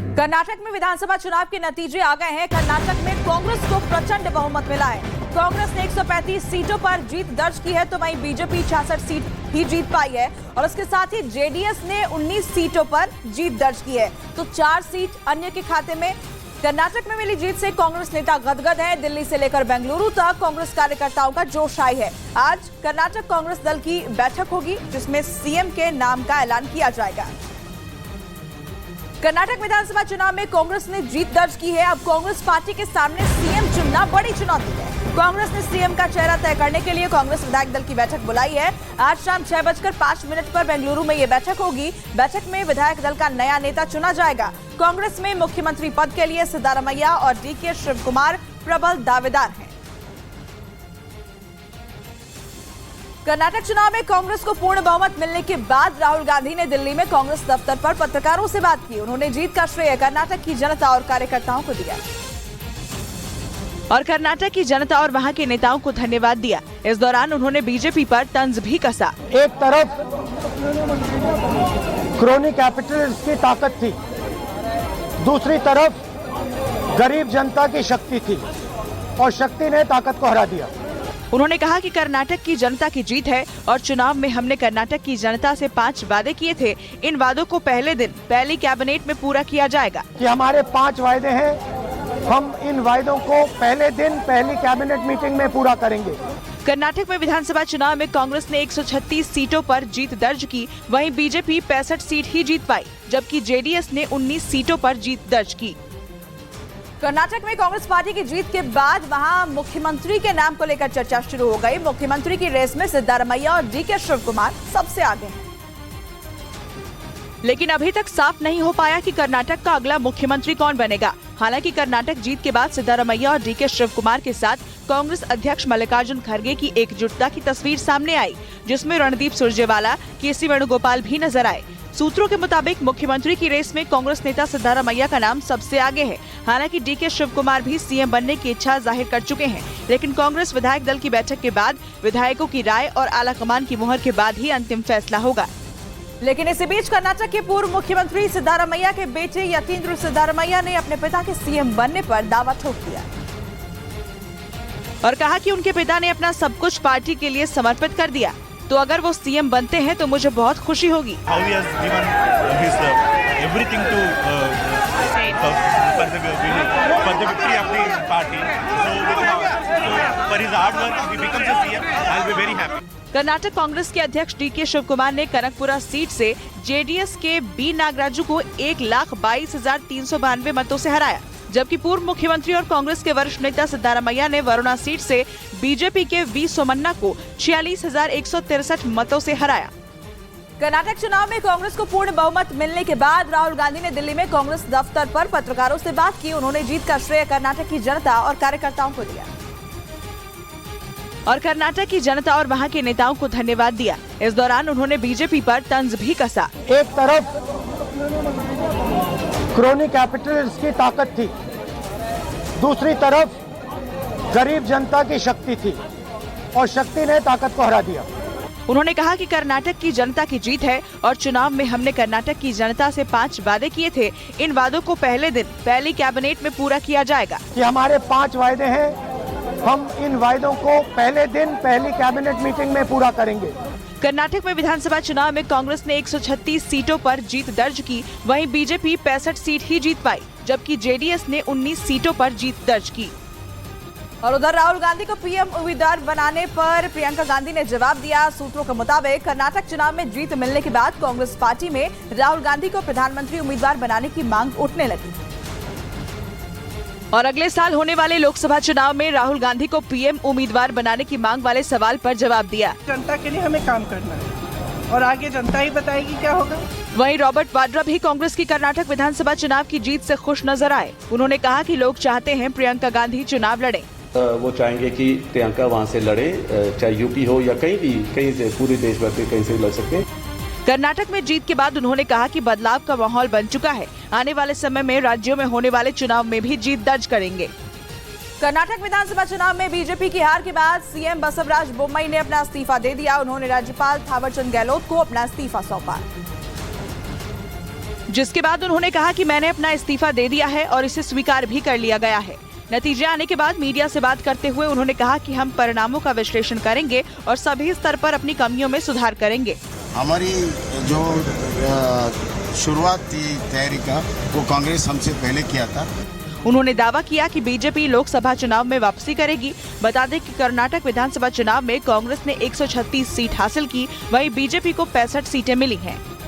कर्नाटक में विधानसभा चुनाव के नतीजे आ गए हैं। कर्नाटक में कांग्रेस को प्रचंड बहुमत मिला है। कांग्रेस ने 135 सीटों पर जीत दर्ज की है, तो वहीं बीजेपी 66 सीट ही जीत पाई है और इसके साथ ही जेडीएस ने 19 सीटों पर जीत दर्ज की है, तो 4 सीट अन्य के खाते में। कर्नाटक में मिली जीत से कांग्रेस नेता गदगद है। दिल्ली से लेकर बेंगलुरु तक कांग्रेस कार्यकर्ताओं का जोश आई है। आज कर्नाटक कांग्रेस दल की बैठक होगी, जिसमें सीएम के नाम का ऐलान किया जाएगा। कर्नाटक विधानसभा चुनाव में कांग्रेस ने जीत दर्ज की है। अब कांग्रेस पार्टी के सामने सीएम चुनना बड़ी चुनौती है। कांग्रेस ने सीएम का चेहरा तय करने के लिए कांग्रेस विधायक दल की बैठक बुलाई है। आज शाम 6:05 पर बेंगलुरु में ये बैठक होगी। बैठक में विधायक दल का नया नेता चुना जाएगा। कांग्रेस में मुख्यमंत्री पद के लिए सिद्धारमैया और डीके शिवकुमार प्रबल दावेदार हैं। कर्नाटक चुनाव में कांग्रेस को पूर्ण बहुमत मिलने के बाद राहुल गांधी ने दिल्ली में कांग्रेस दफ्तर पर पत्रकारों से बात की। उन्होंने जीत का श्रेय कर्नाटक की जनता और कार्यकर्ताओं को दिया और कर्नाटक की जनता और वहां के नेताओं को धन्यवाद दिया। इस दौरान उन्होंने बीजेपी पर तंज भी कसा। एक तरफ क्रोनी कैपिटलिस्ट की ताकत थी, दूसरी तरफ गरीब जनता की शक्ति थी और शक्ति ने ताकत को हरा दिया। उन्होंने कहा कि कर्नाटक की जनता की जीत है और चुनाव में हमने कर्नाटक की जनता से 5 वादे किए थे। इन वादों को पहले दिन पहली कैबिनेट में पूरा किया जाएगा। कि हमारे 5 वायदे हैं, हम इन वायदों को पहले दिन पहली कैबिनेट मीटिंग में पूरा करेंगे। कर्नाटक में विधानसभा चुनाव में कांग्रेस ने 136 सीटों पर जीत दर्ज की, वहीं बीजेपी 65 सीट ही जीत पाई, जबकि जेडीएस ने 19 सीटों पर जीत दर्ज की। कर्नाटक में कांग्रेस पार्टी की जीत के बाद वहां मुख्यमंत्री के नाम को लेकर चर्चा शुरू हो गई। मुख्यमंत्री की रेस में सिद्धारमैया और डीके शिवकुमार सबसे आगे हैं, लेकिन अभी तक साफ नहीं हो पाया कि कर्नाटक का अगला मुख्यमंत्री कौन बनेगा। हालांकि कर्नाटक जीत के बाद सिद्धारमैया और डीके शिवकुमार के साथ कांग्रेस अध्यक्ष मल्लिकार्जुन खड़गे की एकजुटता की तस्वीर सामने आई, जिसमें रणदीप सुरजेवाला, केसी वेणुगोपाल भी नजर आए। सूत्रों के मुताबिक मुख्यमंत्री की रेस में कांग्रेस नेता सिद्धारमैया का नाम सबसे आगे है। हालांकि डीके शिवकुमार भी सीएम बनने की इच्छा जाहिर कर चुके हैं, लेकिन कांग्रेस विधायक दल की बैठक के बाद विधायकों की राय और आलाकमान की मुहर के बाद ही अंतिम फैसला होगा। लेकिन इसी बीच कर्नाटक के पूर्व मुख्यमंत्री सिद्धारमैया के बेटे यतीन्द्र सिद्धारमैया ने अपने पिता के सीएम बनने पर दावा ठोक दिया और कहा कि उनके पिता ने अपना सब कुछ पार्टी के लिए समर्पित कर दिया, तो अगर वो सीएम बनते हैं तो मुझे बहुत खुशी होगी। कर्नाटक कांग्रेस के अध्यक्ष डीके शिवकुमार ने कनकपुरा सीट से जेडीएस के बी नागराजू को 1,22,392 मतों से हराया, जबकि पूर्व मुख्यमंत्री और कांग्रेस के वरिष्ठ नेता सिद्धारमैया ने वरुणा सीट से बीजेपी के वी सोमन्ना को 46,163 मतों से हराया। कर्नाटक चुनाव में कांग्रेस को पूर्ण बहुमत मिलने के बाद राहुल गांधी ने दिल्ली में कांग्रेस दफ्तर पर पत्रकारों से बात की। उन्होंने जीत का श्रेय कर्नाटक की जनता और कार्यकर्ताओं को दिया और कर्नाटक की जनता और वहां के नेताओं को धन्यवाद दिया। इस दौरान उन्होंने बीजेपी पर तंज भी कसा। एक तरफ क्रोनी कैपिटलिस्ट की ताकत थी, दूसरी तरफ गरीब जनता की शक्ति थी और शक्ति ने ताकत को हरा दिया। उन्होंने कहा कि कर्नाटक की जनता की जीत है और चुनाव में हमने कर्नाटक की जनता से 5 वादे किए थे। इन वादों को पहले दिन पहली कैबिनेट में पूरा किया जाएगा। कि हमारे 5 वायदे हैं, हम इन वायदों को पहले दिन पहली कैबिनेट मीटिंग में पूरा करेंगे। कर्नाटक में विधानसभा चुनाव में कांग्रेस ने 136 सीटों पर जीत दर्ज की, वहीं बीजेपी 65 सीट ही जीत पाई, जबकि जेडीएस ने 19 सीटों पर जीत दर्ज की। और उधर राहुल गांधी को पीएम उम्मीदवार बनाने पर प्रियंका गांधी ने जवाब दिया। सूत्रों के मुताबिक कर्नाटक चुनाव में जीत मिलने के बाद कांग्रेस पार्टी में राहुल गांधी को प्रधानमंत्री उम्मीदवार बनाने की मांग उठने लगी और अगले साल होने वाले लोकसभा चुनाव में राहुल गांधी को पीएम उम्मीदवार बनाने की मांग वाले सवाल पर जवाब दिया। जनता के लिए हमें काम करना है और आगे जनता ही बताएगी क्या होगा। वहीं रॉबर्ट वाड्रा भी कांग्रेस की कर्नाटक विधानसभा चुनाव की जीत से खुश नजर आए। उन्होंने कहा कि लोग चाहते हैं प्रियंका गांधी चुनाव लड़े। वो चाहेंगे कि प्रियंका वहाँ से लड़े, चाहे यूपी हो या कहीं से पूरे देश भर से कहीं से लड़ सकते हैं। कर्नाटक में जीत के बाद उन्होंने कहा कि बदलाव का माहौल बन चुका है। आने वाले समय में राज्यों में होने वाले चुनाव में भी जीत दर्ज करेंगे। कर्नाटक विधानसभा चुनाव में बीजेपी की हार के बाद सीएम बसवराज बोम्मई ने अपना इस्तीफा दे दिया। उन्होंने राज्यपाल थावरचंद गहलोत को अपना इस्तीफा सौंपा। जिसके बाद उन्होंने कहा कि मैंने अपना इस्तीफा दे दिया है और इसे स्वीकार भी कर लिया गया है। नतीजे आने के बाद मीडिया से बात करते हुए उन्होंने कहा कि हम परिणामों का विश्लेषण करेंगे और सभी स्तर पर अपनी कमियों में सुधार करेंगे। हमारी जो शुरुआत थी तैयारी का, वो कांग्रेस हमसे पहले किया था। उन्होंने दावा किया कि बीजेपी लोकसभा चुनाव में वापसी करेगी। बता दें कि कर्नाटक विधानसभा चुनाव में कांग्रेस ने 136 सीट हासिल की, वहीं बीजेपी को 65 सीटें मिली हैं।